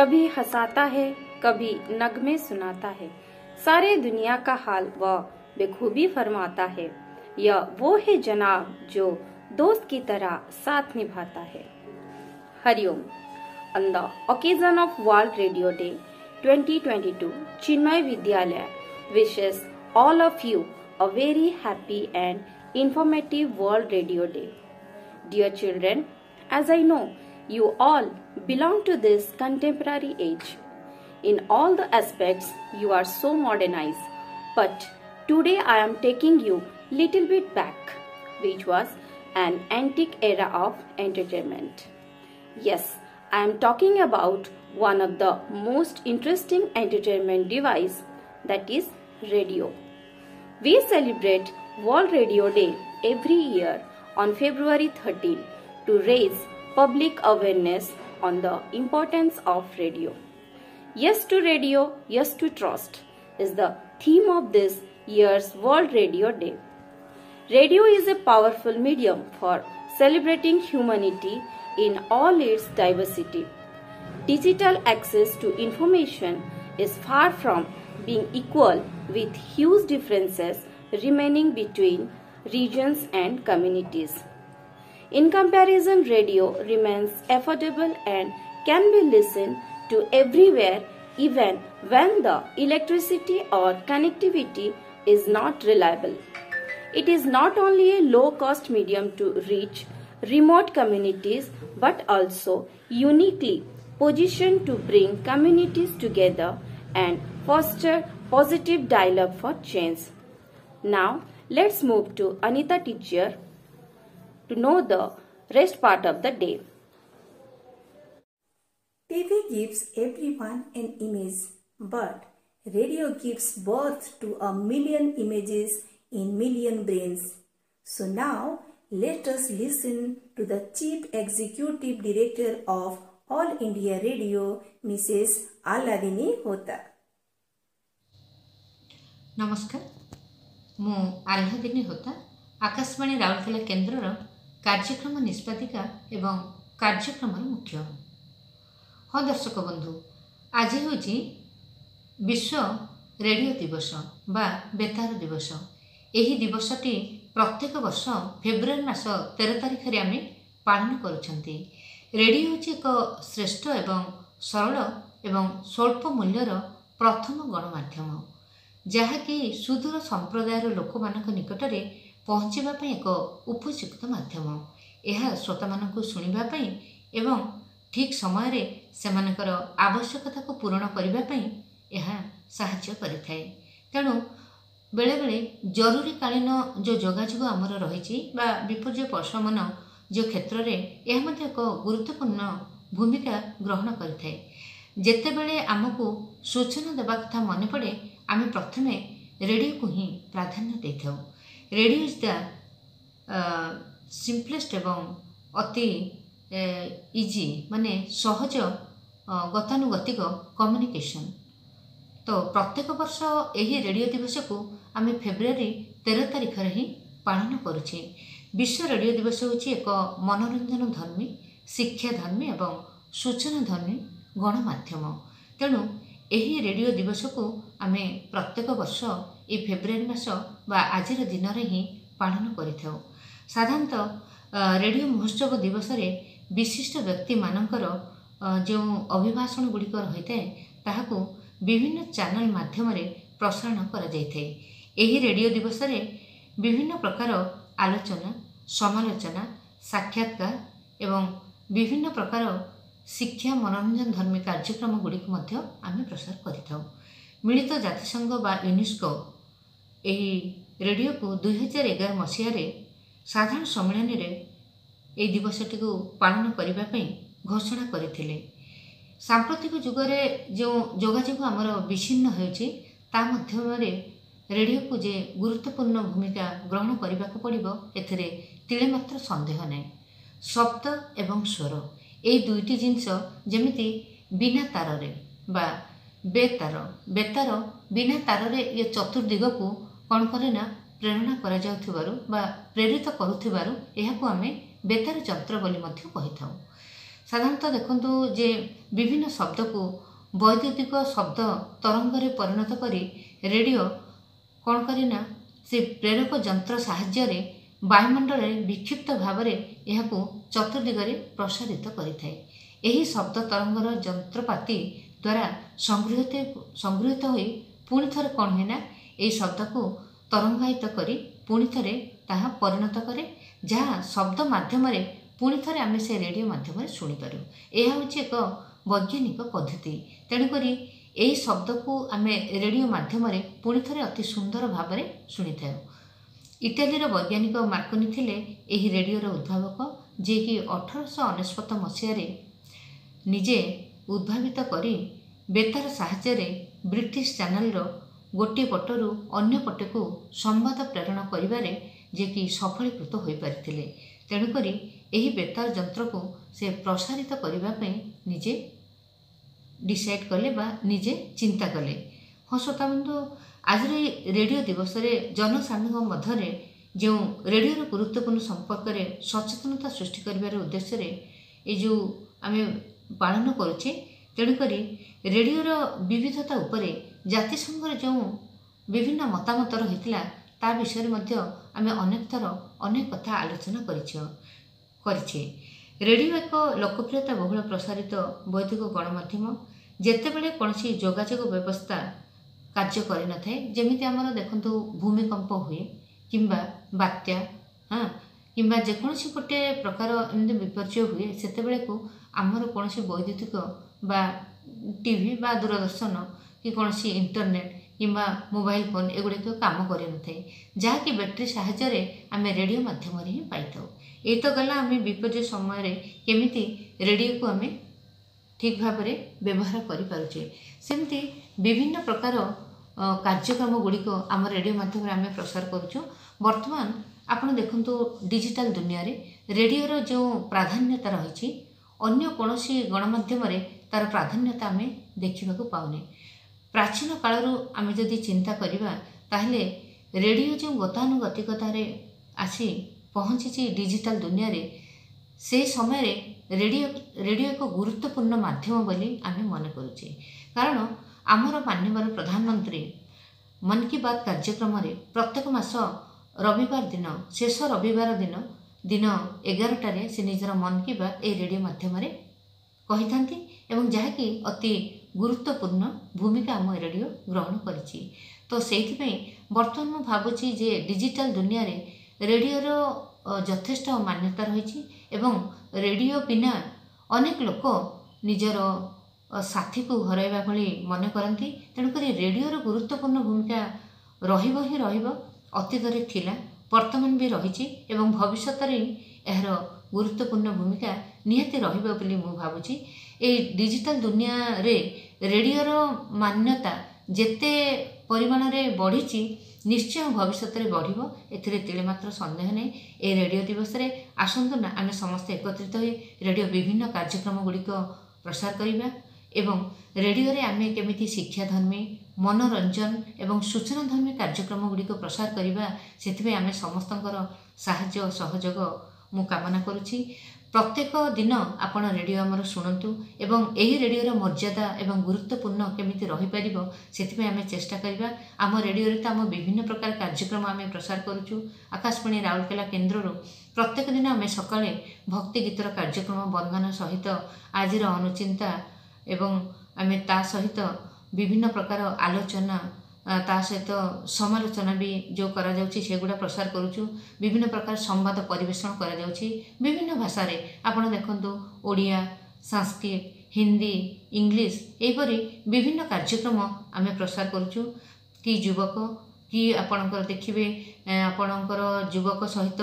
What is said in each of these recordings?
कभी हंसाता है, कभी नगमे सुनाता है। सारे दुनिया का हाल वह बेखूबी फरमाता है। यह वो है जनाब जो दोस्त की तरह साथ निभाता है। Hariom. On the occasion of World Radio Day 2022, Chinmay Vidyalaya wishes all of you a very happy and informative World Radio Day. Dear children, as I know, you all belong to this contemporary age. In all the aspects, you are so modernized. But today I am taking you little bit back, which was an antique era of entertainment. Yes, I am talking about one of the most interesting entertainment device, that is radio. We celebrate World Radio Day every year on February 13 to raise public awareness on the importance of radio. Yes to radio, yes to trust is the theme of this year's World Radio Day. Radio is a powerful medium for celebrating humanity in all its diversity. Digital access to information is far from being equal, with huge differences remaining between regions and communities. In comparison, radio remains affordable and can be listened to everywhere, even when the electricity or connectivity is not reliable. It is not only a low-cost medium to reach remote communities, but also uniquely positioned to bring communities together and foster positive dialogue for change. Now, let's move to Anita teacher to know the rest part of the day. TV gives everyone an image, but radio gives birth to a million images in million brains. So now, let us listen to the Chief Executive Director of All India Radio, Mrs. Aladini Hota. नमस्कार, मु आल्हादिनी होता आकाशवाणी राउरकेला केन्द्रर कार्यक्रम निष्पादिका एवं कार्यक्रम मुख्य। हाँ दर्शक बंधु, आज हूँ विश्व रेडियो दिवस बा बेतार दिवस। यही दिवसटी प्रत्येक वर्ष फेब्रुआरी मास 13 तारिख रे आमे पालन करूछंती। रेडियो होची एक श्रेष्ठ एवं सरल एवं स्वल्प मूल्यर प्रथम गणमाध्यम, जहाँकि सुदूर संप्रदायर लोक मानक निकटरे पहुँचवा एक उपयुक्त माध्यम। यह श्रोता मानक शुणिबा एवं ठीक समय रे सेमानकर आवश्यकता को पूरण करने यह साहाय्य करिथाए। तेणु बेले बेले जरूरीकालीन जो जोगाजोग आमर रही विपर्य प्रशमन जो क्षेत्र में यह एक गुरुत्वपूर्ण भूमिका ग्रहण करिथाए। जेतेबेले आमको सूचना देवा कथा मन पड़े, आम प्रथमे रेडियो को ही प्राधान्य देथाउ। रेडियो इज द सिंपलेस्ट एवं अति इजी माने सहज गतानुगतिक कम्युनिकेशन। तो प्रत्येक वर्ष यही रेडियो दिवस को आम फेब्रुआरी 13 तारिख ही पालन करुचे। विश्व रेडियो दिवस हूँ एक मनोरंजन धर्मी, शिक्षा धर्मी एवं सूचना धर्मी गणमाध्यम। तेणु यही रेडियो दिवस को आम प्रत्येक वर्ष ये फेब्रुआरी मास बा आज दिन में ही पालन करिथाउ। साधारणतः रेडियो महोत्सव दिवस रे विशिष्ट व्यक्ति मानकर जो अभिभाषण गुड़िक रही है ताहाकू विभिन्न चैनल माध्यम प्रसारण करा जायथे। एही रेडियो दिवस रे विभिन्न प्रकार आलोचना, समालोचना, साक्षात्कार एवं विभिन्न प्रकार शिक्षा मनोरंजन धर्मी कार्यक्रम गुड़िक मध्य आमे प्रसार करिथाउ। मिलित जातिसंघ बा यूनेस्को एही रेडियो को 2011 मसीह रे साधारण सम्मेलन रे ए दिवसटी को पालन करिबा पई घोषणा करथिले। सांप्रतिक जुगरे जो जोगाजोग आमर विच्छिन्न होउछि ता मध्यमरे रेडियो को जे गुरुत्वपूर्ण भूमिका ग्रहण करने को पड़ो एथिरे तिले मात्र संदेह नहीं। शब्द एवं स्वर ये दुईटी जिनस जमिति बिना तार रे बा बेतार बेतार बिना तार रे ये चतुर्दिग को कौन करे ना प्रेरणा करा जाउथिबारु बा प्रेरित करुथिबारु एहाकु आमे बेतार यंत्र बोली मध्य कहिथाउ। साधारणतः देखंतु जे विभिन्न शब्द को वैद्युतिक शब्द तरंग रे परिणत करी रेडियो कौन करेना से प्रेरक जंत्र साहाय्य वायुमंडल में विक्षिप्त भाव यह चतुर्दिगरे प्रसारित करिथाए। एही शब्द तरंगर जंत्रपाति द्वारा संगृहित होई पुणी थरे कौन हुए ना यही शब्द को तरंगायित करी पुणी थरे ताहा परिणत करे जहाँ शब्द माध्यम पुणी थरे आमे से रेडियो माध्यम शुणी पारू। यह हूँ एक वैज्ञानिक पद्धति। तेणुक यही शब्द को आमे रेडियो माध्यम पुणी थरे अति सुंदर भाव शुणी था। इटालीर वैज्ञानिक मार्कोनी थिले एही रेडियोर उद्भावक जे कि 1899 मसीह निजे उद्भावित करी बेतार साहाय्य ब्रिटिश चैनल गोटे पटरु अन्य पटे को संवाद प्रेरण करिबारे जे कि सफलीकृत हो पारिथिले। तेणुक एही बेतार जंत्र को से प्रसारित करबा पई निजे डिसाइड कले बा निजे चिंता कले। हाँ श्रोता बंधु, आज रेडियो दिवस रे जनसाधारण मध्य जो रेडियोर गुरुत्वपूर्ण संपर्क रे सचेतनता सृष्टि करिबार उद्देश्य रे ए जो आमे पालन करुचे। तेणुक रेडियोर विविधता उपरे जातिसंघर जो विभिन्न मतामत रही ता विषय मध्य आमे अनेक थर अनेक कथा आलोचना करिछे। रेडियो एक लोकप्रियता बहुल प्रसारित वैदिक गणमाध्यम जेतेबेले कौनसी जोगाजोग व्यवस्था कार्य करि न थाए, जेमिति हमर देखंतु भूमिकंप हुए किंबा बात्या हाँ किंबा जेकोसी गोटे प्रकार एमती विपर्य हुए सेतेबेले को आमर कौनसी वैद्युतिक बा टीवी बा दूरदर्शन कि कौनसी इंटरनेट किंबा मोबाइल फोन एगुड़िक काम कर न थाए, जहाँकि बैटेरी साहाय्य आम रेडियो माध्यम ही पाई था। ये तो गला आम विपर्य समय केमिति रेडियो को आम ठीक भाव व्यवहार करें। सेमती विभिन्न प्रकार कार्यक्रम गुड़िक आम रेडियो माध्यम आम प्रसार करुँ। बर्तमान आपड़ देखु डिजिटल दुनिया रे रेडियोर जो प्राधान्यता रही अन्य कौनसी गणमाध्यम तार प्राधान्यता आम देखा पाऊने। प्राचीन कालरू आम जदि चिंता करिबा ताहले रेडियो जो गतानुगतिकतार आसी पहुँची डिजिटल दुनिया रे से समय रेडियो एक गुरुत्वपूर्ण माध्यम बोली आम मन करुचे। कारण आमर माननीय प्रधानमंत्री मन की बात कार्यक्रम रे प्रत्येक मास रविवार दिन शेष रविवार दिन 11टारे से निजर मन की बात ए रेडियो माध्यम कही था एवं जहाँकि अति गुरुत्वपूर्ण भूमिका आम रेडियो ग्रहण करिछि। तो सेइथिपई बर्तमान मु भाबुछि जे डिजिटल दुनिया रे रेडियोर यथेष्ट मान्यता रही एवं रेडियो बिना अनेक लोक निजर साथी को हराइबा भली मन करती। तेणुक रेडियोर गुरुत्वपूर्ण भूमिका रहिबो ही रहिबो, अतीतरे थिला वर्तमान भी रही एवं भविष्य यार गुरुत्वपूर्ण भूमिका निहाती रहिबो बोली मु भाबुछि। ए डिजिटल दुनिया रे रेडियोर मान्यता जेते परिमाण रे बढ़ी निश्चय भविष्य में बढ़िबो, एथिरे तिले मात्र संदेह नहीं। ए रेडियो दिवस रे आसंतु ना आमे समस्त एकत्रित होई रेडियो विभिन्न कार्यक्रम गुड़िक प्रसार करिबा एवं रेडियो रे आमे केमिति शिक्षाधर्मी मनोरंजन एवं सूचनाधर्मी कार्यक्रम गुड़िक प्रसार करिबा सेथिबे आमे समस्तंकर साहाय्य सहयोग मु कामना करुछि। प्रत्येक दिन आपण रेडियो आमर शुणु एवं यही रेडियोर मर्यादा एवं गुरुत्वपूर्ण केमिति रही पारिबो सेथिबे आमे चेष्टा करिबा। आम रेडियो रे तो आम विभिन्न प्रकार कार्यक्रम आमे प्रसार करुछु। आकाशवाणी राउरकेला केन्द्र प्रत्येक दिन आमे सकाळे भक्ति गीतर कार्यक्रम बंदना सहित आजिर अनुचिंता एवं आमे ता सहित विभिन्न प्रकार आलोचना ता सहित समालोचना भी जो करा जाउछि सेगुड़ा प्रसार करुछु। विभिन्न प्रकार संवाद परिवेषण करा जाउछि विभिन्न भाषा रे। आपण देखंतु ओडिया, संस्कृत, हिंदी, इंग्लिश एपरी विभिन्न कार्यक्रम आमे प्रसार करुछु। कि युवक कि आपणकर देखिबे आपणकर युवक सहित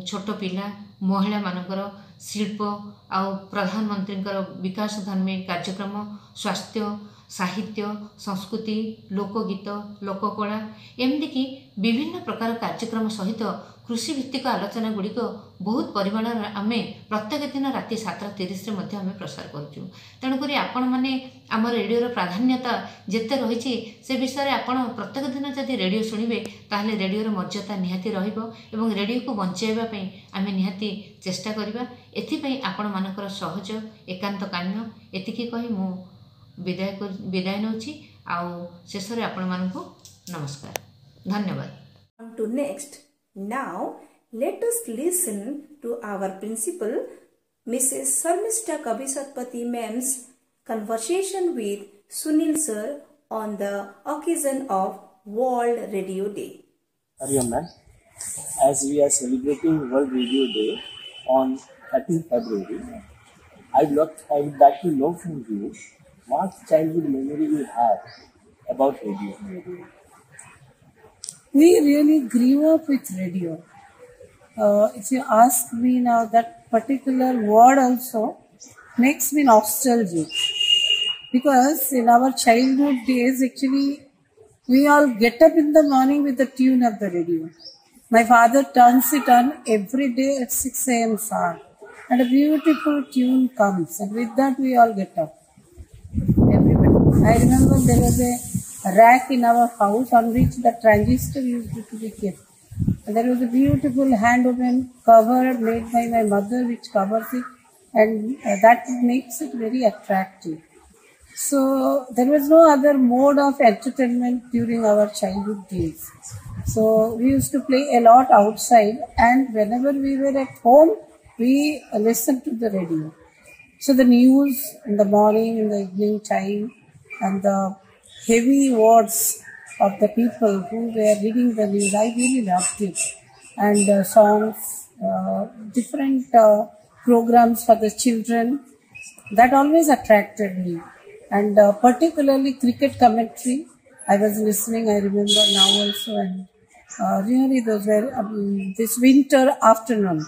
छोट पिला महिला मानकर शिल्प आउ प्रधानमंत्रींकर विकास धर्मी कार्यक्रम, स्वास्थ्य, साहित्य, संस्कृति, लोकगीत, लोककला एमती कि विभिन्न प्रकार कार्यक्रम सहित कृषि भित्तिक आलोचना गुड़िक बहुत परिमाण आम प्रत्येक दिन राति 7:30 मध्य आम प्रसार करूँ। तेणुक आपण मैंने आम रेडियोर प्राधान्यता जिते रही से विषय आपण प्रत्येक दिन जदि रेडियो शुणवे ताहले रेडियोर मर्यादा निहाती रहिबो एवं रेडियो को बंचाइबा आम निहाती चेष्टा करबा। एथिपई आपण मानकर सहयोग एकांत काम्य एतिकी कही मु विदाय नौछि। आउ शेष रे आपण मानकु नमस्कार, धन्यवाद। On to next. Now let us listen to our principal Mrs. Sarmishta Kabisatpati ma'am's conversation with Sunil sir on the occasion of World Radio Day. Hariom ma'am, as we are celebrating World Radio Day on 13th February, I would like to know from you what childhood memory you have about radio. We really grew up with radio. If you ask me now, that particular word also makes me nostalgic, because in our childhood days, actually, we all get up in the morning with the tune of the radio. My father turns it on every day at 6 a.m. sharp, and a beautiful tune comes, and with that we all get up. Everybody. I remember there was a rack in our house on which the transistor used to be kept. And there was a beautiful hand-woven cover made by my mother which covers it, and that makes it very attractive. So there was no other mode of entertainment during our childhood days. So we used to play a lot outside, and whenever we were at home, we listened to the radio. So the news in the morning, in the evening time, and the heavy words of the people who were reading the news, I really loved it. And songs, different programs for the children, that always attracted me. And particularly cricket commentary, I was listening, I remember now also, and really those were this winter afternoon,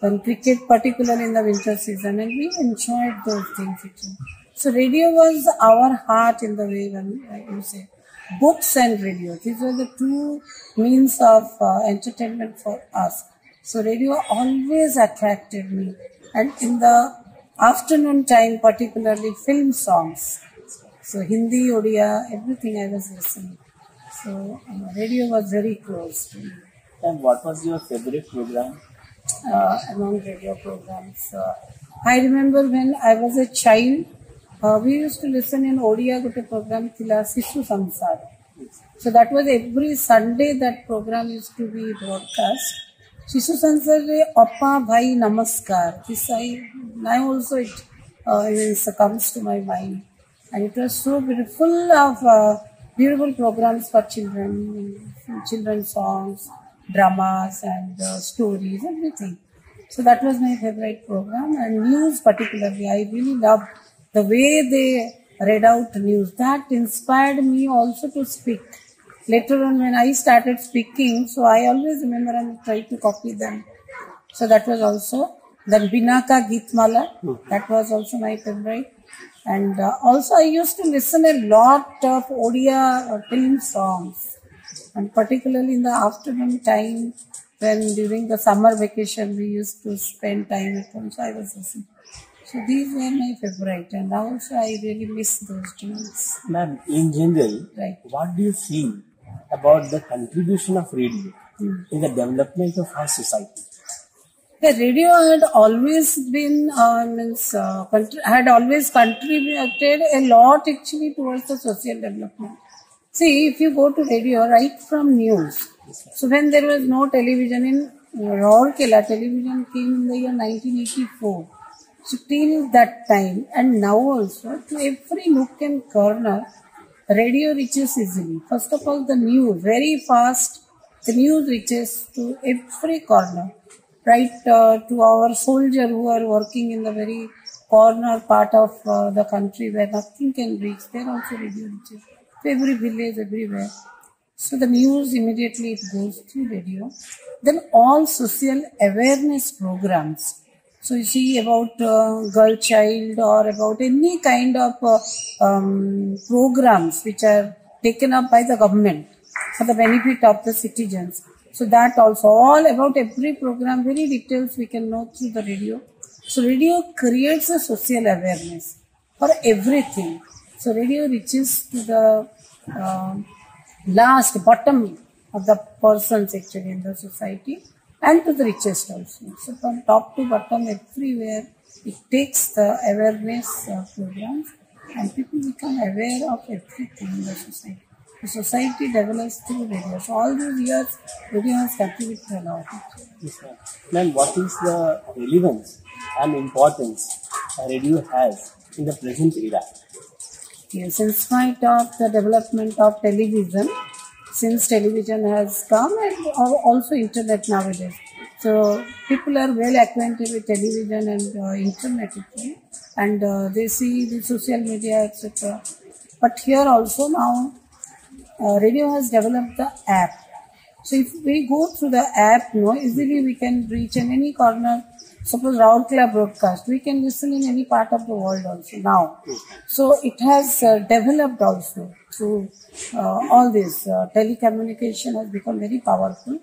when cricket, particularly in the winter season, and we enjoyed those things actually. So radio was our heart in the way, when you say books and radio. These were the two means of entertainment for us. So radio always attracted me. And in the afternoon time, particularly film songs. So Hindi, Odia, everything I was listening. So radio was very close to me. And what was your favorite program? Among radio programs, I remember when I was a child, we used to listen in Odia gote program thila Sishu Sansar. So that was every Sunday that program used to be broadcast. Sishu Sansar re Appa Bhai Namaskar. This now also it comes to my mind, and it was so beautiful of beautiful programs for children, children's songs, dramas and stories, everything. So that was my favorite program. And news particularly, I really loved the way they read out news. That inspired me also to speak. Later on when I started speaking, so I always remember and try to copy them. So that was also, then Binaka Geetmala, that was also my favorite. And also I used to listen a lot of Odia film songs. And particularly in the afternoon time, when during the summer vacation we used to spend time at home, so I was listening. So these were my favorite, and also I really miss those tunes. Ma'am, in general, Right. what do you feel about the contribution of radio in the development of our society? The radio had always been, had always contributed a lot actually towards the social development. See, if you go to radio, right from news. So when there was no television in Rourkela, television came in the year 1984. So till that time, and now also, to every nook and corner, radio reaches easily. First of all, the news, very fast, the news reaches to every corner. Right to our soldiers who are working in the very corner part of the country where nothing can reach, there also radio reaches. To every village, everywhere. So the news immediately it goes through radio. Then all social awareness programs. So you see about girl child or about any kind of programs which are taken up by the government for the benefit of the citizens. So that also, all about every program, very details we can know through the radio. So radio creates a social awareness for everything. So radio reaches to the last bottom of the persons actually in the society and to the richest also. So from top to bottom everywhere it takes the awareness programs and people become aware of everything in the society. The society develops through radio. So all these years radio has contributed a lot. Yes, ma'am. Ma'am, what is the relevance and importance radio has in the present era? Yes, in spite of the development of television, since television has come and also internet nowadays. So people are well acquainted with television and internet actually, and they see the social media etc. But here also now radio has developed the app. So if we go through the app, easily we can reach in any corner. Suppose Raurkela broadcast, we can listen in any part of the world also now. So it has developed also through all this. Telecommunication has become very powerful.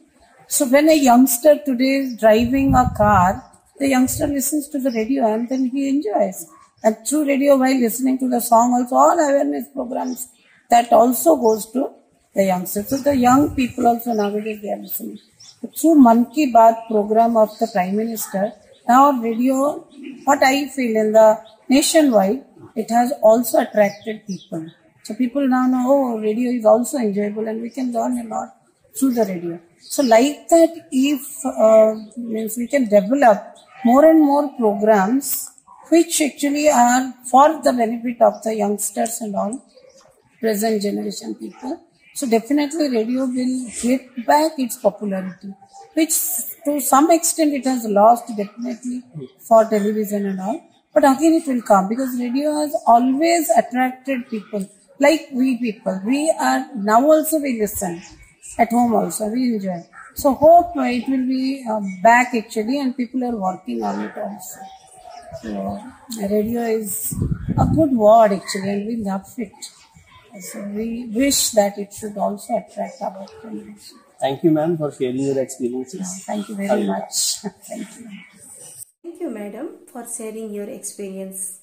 So when a youngster today is driving a car, the youngster listens to the radio and then he enjoys. And through radio, while listening to the song also, all awareness programs, that also goes to the youngsters. So the young people also nowadays they are listening. So through Mann Ki Baat program of the Prime Minister, now radio, what I feel in the nationwide, it has also attracted people. So people now know, oh, radio is also enjoyable and we can learn a lot through the radio. So like that, if means we can develop more and more programs which actually are for the benefit of the youngsters and all present generation people. So definitely radio will get back its popularity, which to some extent it has lost definitely for television and all. But again it will come because radio has always attracted people like we people. We are now also we listen at home also, we enjoy. So hope it will be back actually and people are working on it also. So radio is a good word actually and we love it. So we wish that it should also attract our generation. Thank you, ma'am, for sharing your experiences. Thank you very much. Thank you. Thank you, madam, for sharing your experience.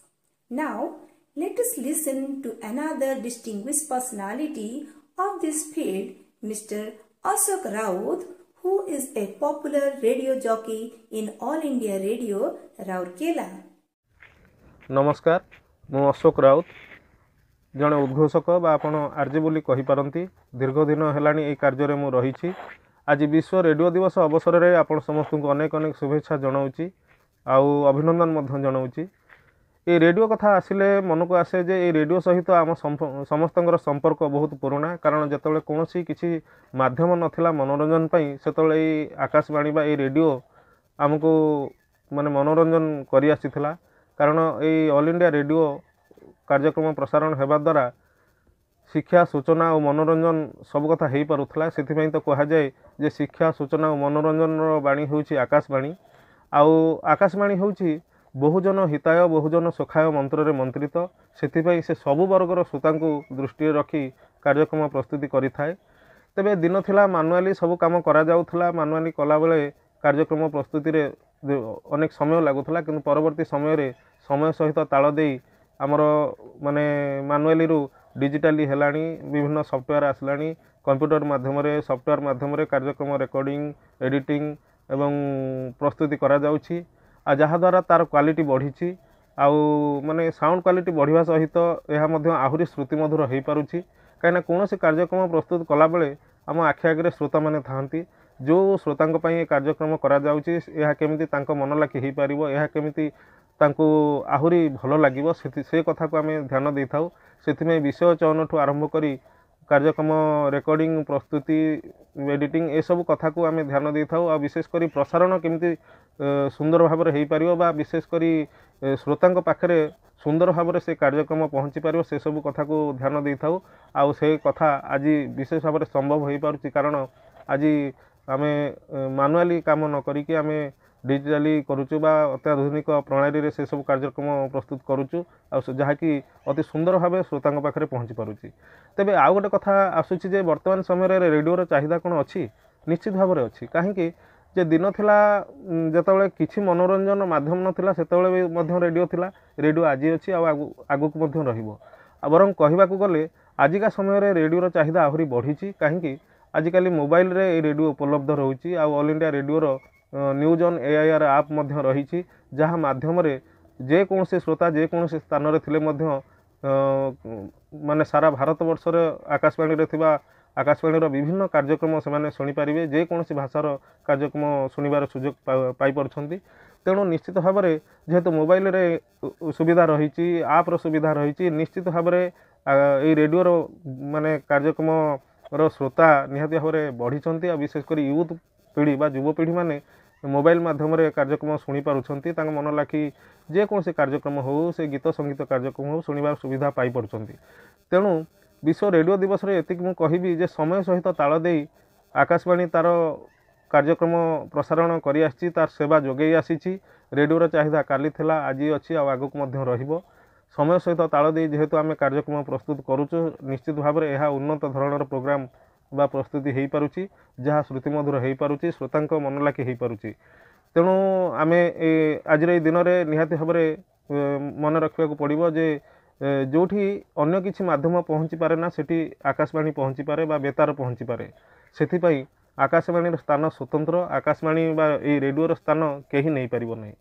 Now, let us listen to another distinguished personality of this field, Mr. Ashok Raut, who is a popular radio jockey in All India Radio, Raurkela. नमस्कार मु अशोक राउत जड़े उद्घोषक बा आपण RJ बोली कहि पारंती दीर्घ दिन हेलानी ए कार्य रे मु रहिछि आज विश्व रेडियो दिवस अवसर रे आपण समस्त को अनेक अनेक शुभेच्छा जनाउछि आउ अभिनंदन मध्य जनाउछि ए रेडियो कथा आसिले मन को आसे जे ए रेडियो सहित आम समस्तंकर संपर्क बहुत पुराना कारण जतले कोनोसी किछि माध्यम नथिला मनोरंजन पई सेतले ए आकाशवाणी बा ए रेडियो हमको माने मनोरंजन करि आसिथिला कारण ये ऑल इंडिया रेडियो कार्यक्रम प्रसारण होगा द्वारा शिक्षा सूचना और मनोरंजन सब कथा हो पारुला से तो कह जाए जे शिक्षा सूचना और मनोरंजन वाणी हूँ आकाशवाणी आकाशवाणी हूँ बहुजन हिताय बहुजन सुखाय मंत्र रे मंत्रित से सबु वर्गर श्रोता दृष्टि रखी कार्यक्रम प्रस्तुति करें तेबे दिन थिला मानुआली सब काम करा जाउथला मानुआली कला बेले कार्यक्रम प्रस्तुति रे अनेक समय लगुला कि परवर्ती समय सहित ताल दे आमर माने मानुआली रु डिजिटाली हेलानी विभिन्न सॉफ्टवेयर आसलानी कंप्यूटर माध्यम सॉफ्टवेयर माध्यम कार्यक्रम रेकॉर्डिंग एडिटिंग एवं प्रस्तुति करा जाउछि आ जहा द्वारा तार क्वालिटी बढ़ी आउ माने साउंड क्वालिटी बढ़िया सहित यह मध्य आहुरी श्रुतिमधुर हो पारुछि कहीं कौन से कार्यक्रम प्रस्तुत कला बेले आम आखि आगे श्रोता मैंने था जो श्रोता कार्यक्रम करा जाउछि यह केमिति तांको मन लाखि हो पार यह केमिति तांको आहुरी भल लगे से कथा को आम ध्यान दे था से विषय चयन ठू आरंभ करी कार्यक्रम रेकर्डिंग प्रस्तुति एडिटिंग ए सब कथा को आम ध्यान दे था विशेषकर प्रसारण केमिति सुंदर भाव में हो पार विशेषकर श्रोता पाखे सुंदर भाव से कार्यक्रम पहुँची पार से सब कथा को ध्यान दे था आउ से कथा आज विशेष भाव में संभव हो पारुछि कारण आज आम मानुआली काम न करिकि आम डिजिटाली करुचु बा अत्याधुनिक प्रणाली रे से सब कार्यक्रम प्रस्तुत करुचु जहाँकि अति सुंदर भाव श्रोता पाखे पहुँची पारुछि तेबे आउ गोटे कथा आसुछि जे वर्तमान समय रे रेडियो रो चाहिदा कोन अछि निश्चित भाव में अच्छी कहीं जे दिन थिला जेतेबेले किछि मनोरंजन माध्यम नथिला सेतेबेले भी रेडियो थिला रेडियो आज अच्छी आगु को रहिबो बरं कहवाक गले आजिका समय रे रेडियोर चाहिदा आहरी बढ़ी कहीं आजिकल मोबाइल रे रेडियो उपलब्ध रोची ऑल इंडिया रेडियोर न्यूज ऑन AIR आप रही जहाँ माध्यम जेकोसी श्रोता जेकोसी स्थान रे थिले माने सारा भारत वर्ष आकाशवाणी रे थिबा आकाशवाणी विभिन्न कार्यक्रम से शुणिपारे जेकोसी भाषार कार्यक्रम शुणिबार सुजोग पाई पारछंती तेणु निश्चित भाव में जेहेतु मोबाइल रे सुविधा रही आप्र सुविधा रही निश्चित भाव में ये रेडियोर माने कार्यक्रम श्रोता निहाती भाव में बढ़ी विशेषकर यूथ पीढ़ी बा युवपीढ़ी माने मोबाइल माध्यम कार्यक्रम शुणी पारुछंती मन लाखी जेकोसी कार्यक्रम हो से गीत संगीत कार्यक्रम हो शुणिबार सुविधा पाई पारुछंती तेणु विश्व रेडियो दिवस रे एतिक मु कहिबी जे समय सहित ताल देई आकाशवाणी तार कार्यक्रम प्रसारण करि आछि तार सेवा जोगेई आसीछि रेडियोर चाहिदा काली थिला आज अछि आ आगुक मध्य रहिबो समय सहित ताल देई जेहेतु आमे कार्यक्रम प्रस्तुत करूछु निश्चित भाव में यह उन्नत धरणर प्रोग्राम बा प्रस्तुति हो पारुछि जहाँ श्रुतिमधुर हो पारुछि श्रोतांक मन लाखी हो पारुछि तेणु आमे आज दिन में निहाती भाव में मन रखा पड़ो जे जोठी अन्य किछि माध्यम पहुँची पारे ना सेठी आकाशवाणी पहुँची पारे बा बेतार पहुँची पारे सेथिपाई आकाशवाणी स्थान स्वतंत्र आकाशवाणी बा ए रेडियोर स्थान केही नहीं पारिबो नहीं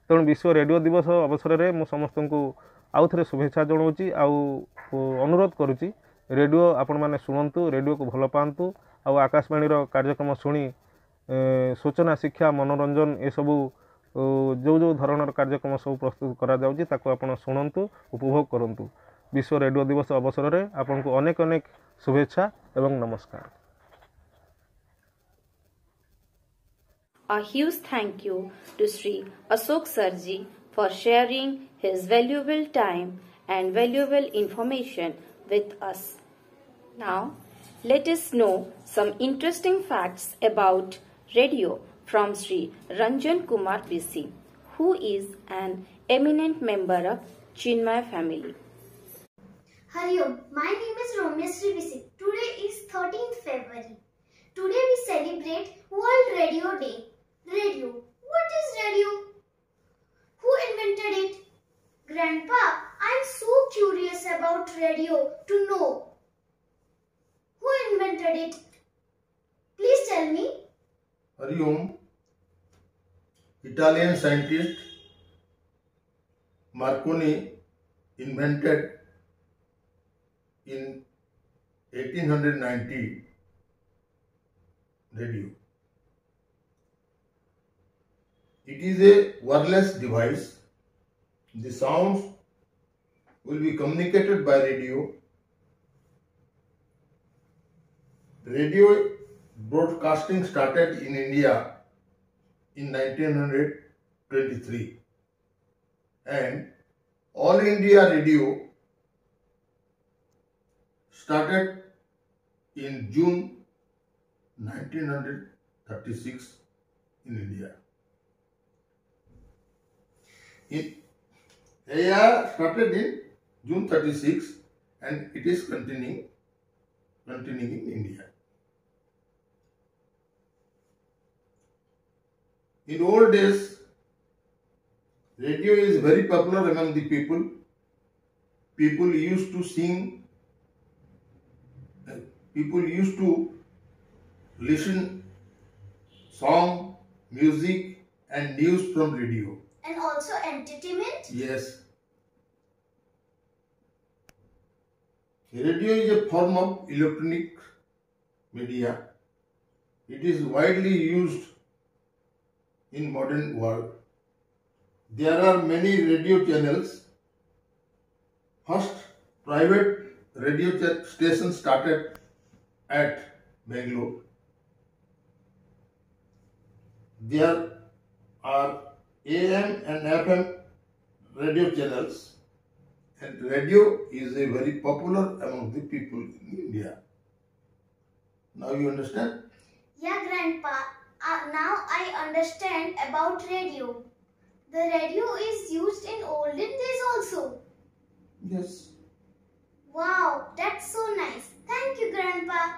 तेणु विश्व रेडियो दिवस अवसर में मु समस्त को आउ थे शुभेच्छा जनाऊँगी अनुरोध करुच्ची रेडियो आपण मैंने शुणु रेडियो को भल पातु आकाशवाणी कार्यक्रम शुणी सूचना शिक्षा मनोरंजन ये सबू जो जो धरणर कार्यक्रम सब प्रस्तुत करा शुणु उपभोग करूँ विश्व रेडियो दिवस अवसर में आपन को अनेक अनेक शुभेच्छा एवं नमस्कार। A huge thank you to Sri Ashok Sarji for sharing his valuable time and valuable information with us. Now, let us know some interesting facts about radio from Sri Ranjan Kumar BC, who is an eminent member of Chinmay family. Hari Om, my name is Romya Sri BC. Today is 13th February. Today we celebrate World Radio Day. Radio. What is radio? Who invented it? Grandpa, I am so curious about radio to know. Who invented it? Please tell me. Hari Om. Italian scientist Marconi invented in 1890 radio. It is a wireless device. The sounds will be communicated by radio. Radio broadcasting started in India in 1923 and All India Radio started in June 1936 in India. AIR started in June 36 and it is continuing in India. In old days, radio is very popular among the people. People used to sing, people used to listen song, music and news from radio. And also entertainment? Yes. Radio is a form of electronic media. It is widely used in modern world. There are many radio channels. First private radio station started at Bangalore. There are AM and FM radio channels, and radio is a very popular among the people in India. Now you understand? Yeah, Grandpa. Now I understand about radio. The radio is used in olden days also. Yes. Wow, that's so nice. Thank you, Grandpa.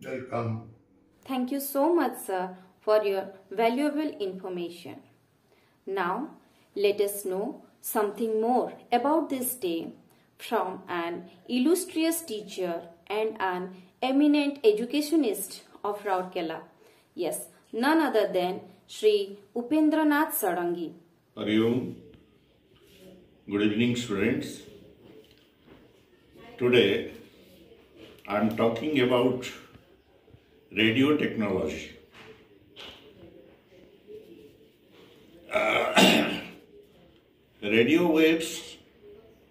Welcome. Thank you so much, sir, for your valuable information. Now, let us know something more about this day from an illustrious teacher and an eminent educationist of Rourkela. Yes, none other than Shri Upendranath Sarangi. Hari Om. Good evening, students. Today, I am talking about radio technology. Radio waves.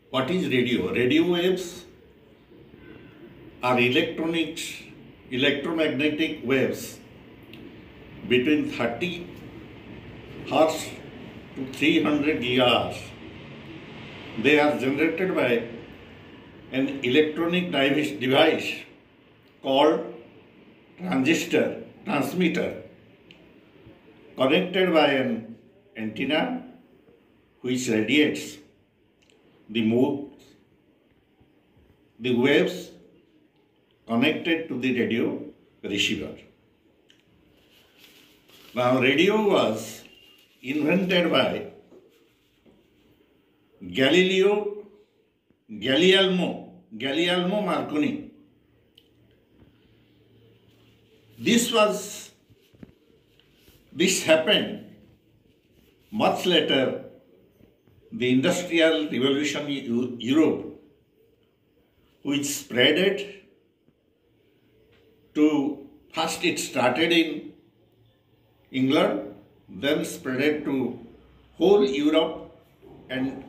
What is radio? Radio waves are electromagnetic waves between 30 Hz to 300 GHz. They are generated by an electronic device called transmitter connected by an antenna which radiates the waves connected to the radio receiver. Now, radio was invented by Guglielmo Marconi. This happened much later, the Industrial Revolution in Europe, which spreaded to, first it started in England, then spread to whole Europe and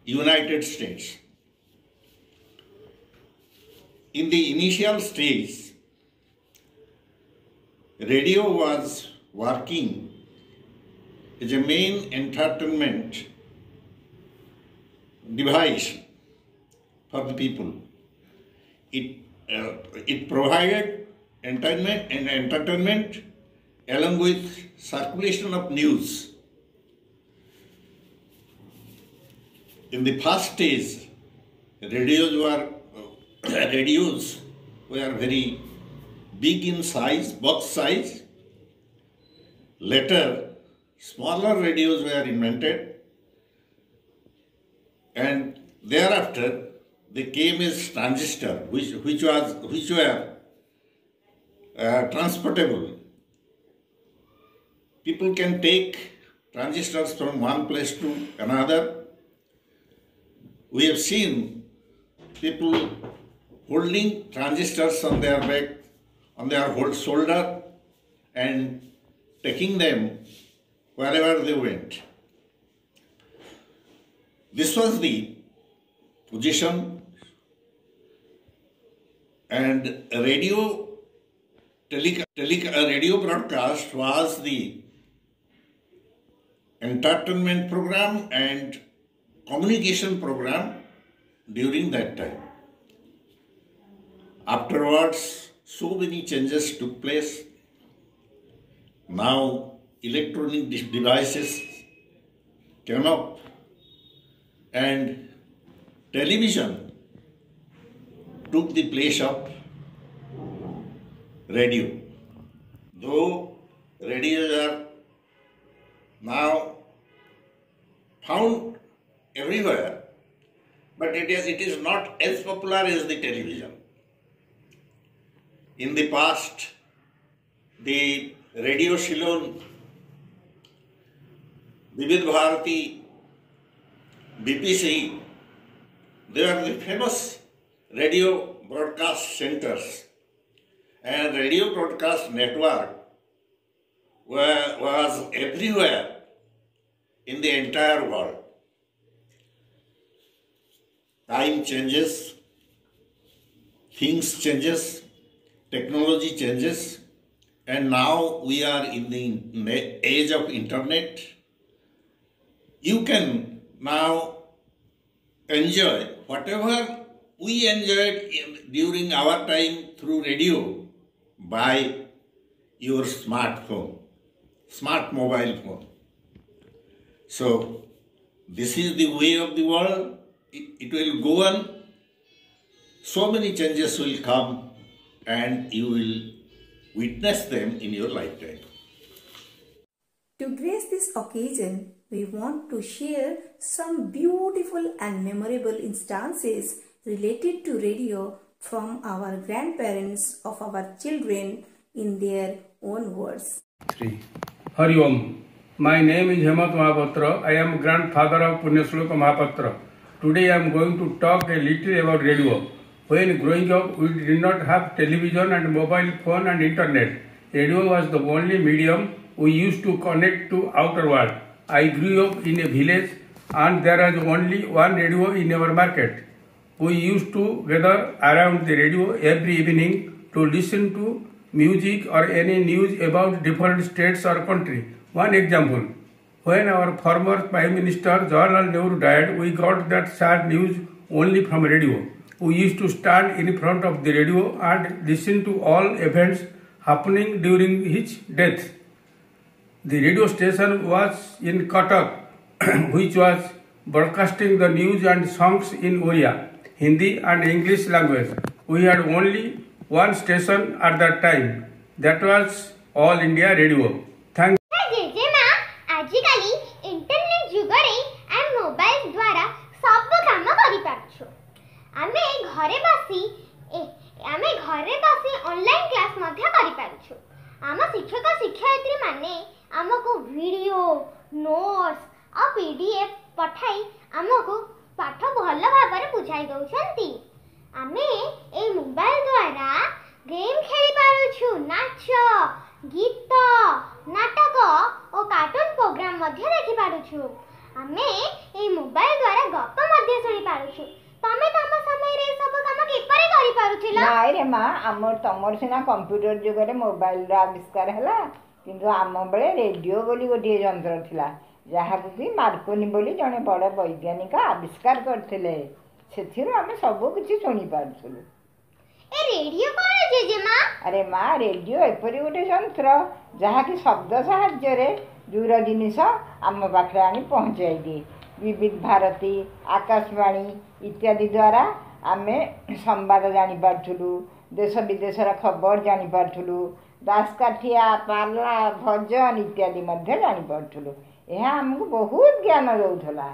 United States. In the initial stage, radio was working as a main entertainment device for the people. It provided entertainment along with circulation of news. In the first stage, radios were very big in size, box size. Later, smaller radios were invented, and thereafter they came as transistor, which were transportable. People can take transistors from one place to another. We have seen people holding transistors on their back, on their whole shoulder, and taking them wherever they went. This was the position, and radio broadcast was the entertainment program and communication program during that time. Afterwards, so many changes took place. Now, electronic devices came up, and television took the place of radio. Though radios are now found everywhere, but it is not as popular as the television. In the past, the Radio Ceylon, Vivid Bharati, BBC, they are the famous radio broadcast centers, and radio broadcast network was everywhere in the entire world. Time changes, things changes, technology changes, and now we are in the age of internet. You can now enjoy whatever we enjoyed during our time through radio by your smart mobile phone. So this is the way of the world. It will go on. So many changes will come, and you will witness them in your lifetime. To grace this occasion, we want to share some beautiful and memorable instances related to radio from our grandparents of our children in their own words. 3. Hari Om. My name is Hemant Mahapatra. I am grandfather of Punyashloka Mahapatra. Today I am going to talk a little about radio. When growing up, we did not have television and mobile phone and internet. Radio was the only medium we used to connect to outer world. I grew up in a village and there was only one radio in our market. We used to gather around the radio every evening to listen to music or any news about different states or country. One example, when our former Prime Minister Jawaharlal Nehru died, we got that sad news only from radio. We used to stand in front of the radio and listen to all events happening during his death. The radio station was in Cuttack, which was broadcasting the news and songs in Oriya, Hindi and English language. We had only one station at that time. That was All India Radio. Thank आजिकाली internet जुगरे आम mobile द्वारा सब काम करि पारछु आमे घरे बसी ऑनलाइन क्लास मध्य करि पारछु आम शिक्षक शिक्षयित्री माने आमको वीडियो नोट्स और पीडीएफ पठाई आमको पाठ भल भाबरे बुझाई दउछंती आमे ए मोबाइल द्वारा गेम खेली पारछु नाच गीत नाटक और कार्टून प्रोग्राम मध्य देखि पारछु आमे ए मोबाइल द्वारा गप मध्य सुनि पारछु तमे तम समय रे सब काम किपरि करि पारुथिला नाइ रे मा हमर तमर सिना कंप्यूटर जुगरे मोबाइल रा आविष्कार हला किंतु आम बेले रेडियो बोली गोटे यंत्र थिला जहाँ कि मार्कोनी बोली जने बड़ वैज्ञानिक आविष्कार करथिले सेथिरु आमे सब किछि सुनि पारथुलु ए रेडियो कोन जेजेमा अरे माँ रेडियो एपरी गोटे यंत्र जहाँ कि शब्द साहाय्य रे दूर जिनिस आम पाखे आनी पहुँचाई दिए विविध भारती आकाशवाणी इत्यादि द्वारा आमे संवाद जानी पारथुलु देश विदेशर खबर जानी पारथुलु दासकाठिया पाला भजन इत्यादि मध्य जानी पारथुलु एहा हमको बहुत ज्ञान दउथला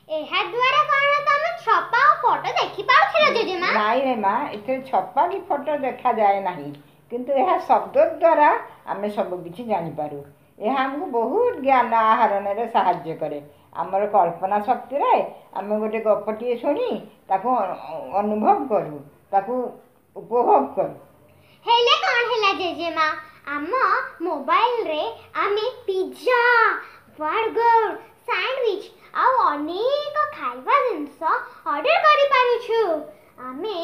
एहा द्वारा कोन तमे छपा और फोटो देखि पाउथिला जेजेमा नाइ रे माँ इथे छपा की फोटो देखा जाए नहीं किंतु यह शब्द द्वारा आमे सब किछि जानि पारु यह हमको बहुत ज्ञान आहरण रे सहाय्य करे हमर कल्पना शक्ति रे आमे गोटे गपटिए सुनी ताको अनुभव करू ताको उपभोग करू हेले कोन हेला जेजेमा आम मोबाइल रे आमे पिज्जा बर्गर सैंडविच आउ अनेक खाइबा जिनस ऑर्डर करि पारुछु आमे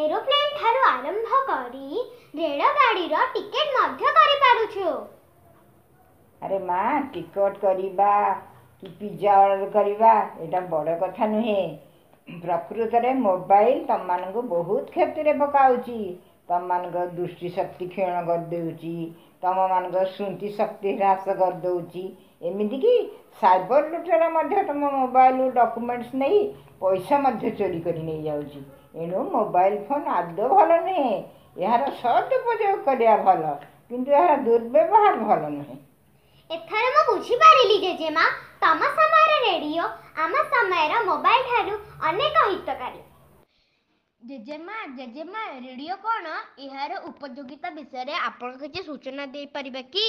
एरोप्लेन थारु आरंभ करी रेल गाड़ी रो टिकट मध्य करि पारुछु अरे माँ टिकट करिबा कि पिज्जा ऑर्डर करिबा एटा बड़ कथा नुहे प्रकृत रे मोबाइल तम मानको बहुत क्षेत्र रे पकाउची तम मानको दृष्टि शक्ति क्षीण कर देउची तम मानको स्मृति शक्ति ह्रास कर देउची एमिति कि साइबर लुटेरा मध्य तुम मोबाइल डॉक्यूमेंट्स नहीं पैसा मध्य चोरी करी नहीं जाउची एनु मोबाइल फोन आदो भल नुहे यार सदुपयोग करिया भल किंतु यार दुर्व्यवहार भल नुहे एथर म बुझी पारिली जेजेमा तम समय रेडियो आम समय मोबाइल ठारू अनेक हितकारी जेजेमा रेडियो कौन यार उपयोगिता विषय रे आपण किछि सूचना दे परिबे की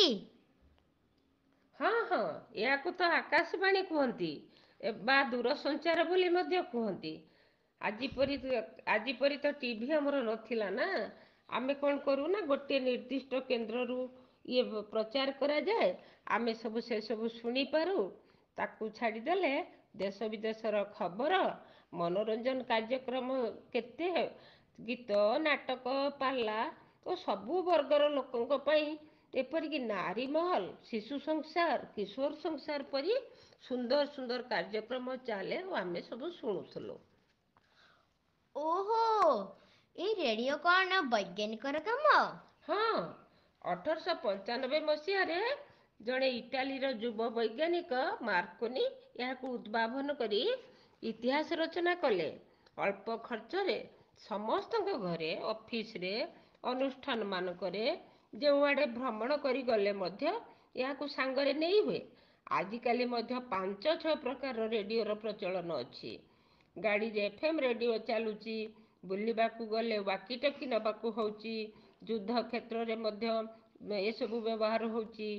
हाँ या तो आकाशवाणी कहती बा दूरसंचार बोली मध्य कहती आज परी तो टीवी हमर नथिला ना आमे कौन करू ना गोटे निर्दिष्ट केन्द्र रु ये प्रचार करा जाए आमे सब से सब शुणी पारू ताकू छाड़ी देले देश विदेशर खबर मनोरंजन कार्यक्रम केते गीत नाटक पाला तो सबू वर्गर लोकों पई एपरिक नारी महल शिशु संसार किशोर संसार परी सुंदर सुंदर कार्यक्रम चले आम सब शुणुलु ओहो ये रेडियो कौन वैज्ञानिक काम हाँ 1895 मसीह जड़े इटालीर युव वैज्ञानिक मार्कोनी यहाँ उद्भावन करी इतिहास रचना कले अल्प खर्च रे समस्त घरे ऑफिस रे अनुष्ठान मानकरे ଯେଉଁଆଡ଼େ ଭ୍ରମଣ କରି ଗଲେ ମଧ୍ୟ ଏହାକୁ ସାଙ୍ଗରେ ନେଇ ହୁଏ। ଆଜିକାଲି ମଧ୍ୟ 5-6 ପ୍ରକାରର ରେଡ଼ିଓର ପ୍ରଚଳନ ଅଛି। ଗାଡ଼ିରେ FM ରେଡ଼ିଓ ଚାଲୁଛି, ବୁଲିବାକୁ ଗଲେ ୱାକିଟକି ନେବାକୁ ହେଉଛି, ଯୁଦ୍ଧ କ୍ଷେତ୍ରରେ ମଧ୍ୟ ଏସବୁ ବ୍ୟବହାର ହେଉଛି।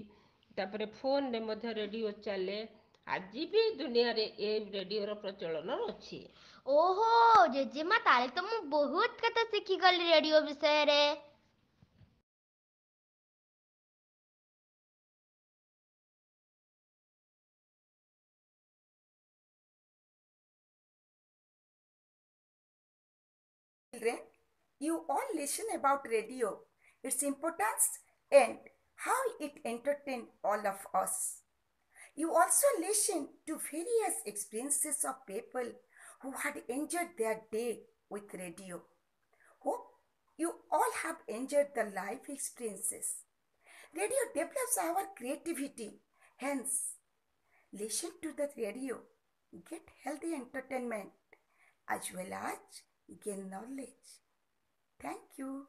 ତାପରେ ଫୋନରେ ମଧ୍ୟ ରେଡ଼ିଓ ଚାଲେ। ଆଜି ବି ଦୁନିଆରେ ଏ ରେଡ଼ିଓର ପ୍ରଚଳନ ଅଛି। ଓହୋ ଜେଜେମା, ତାହେଲେ ତ ମୁଁ ବହୁତ କଥା ଶିଖିଗଲି ରେଡ଼ିଓ ବିଷୟରେ। Children, you all listen about radio, its importance and how it entertained all of us. You also listen to various experiences of people who had enjoyed their day with radio. Hope you all have enjoyed the life experiences. Radio develops our creativity. Hence, listen to the radio, get healthy entertainment as well as gain knowledge. Thank you.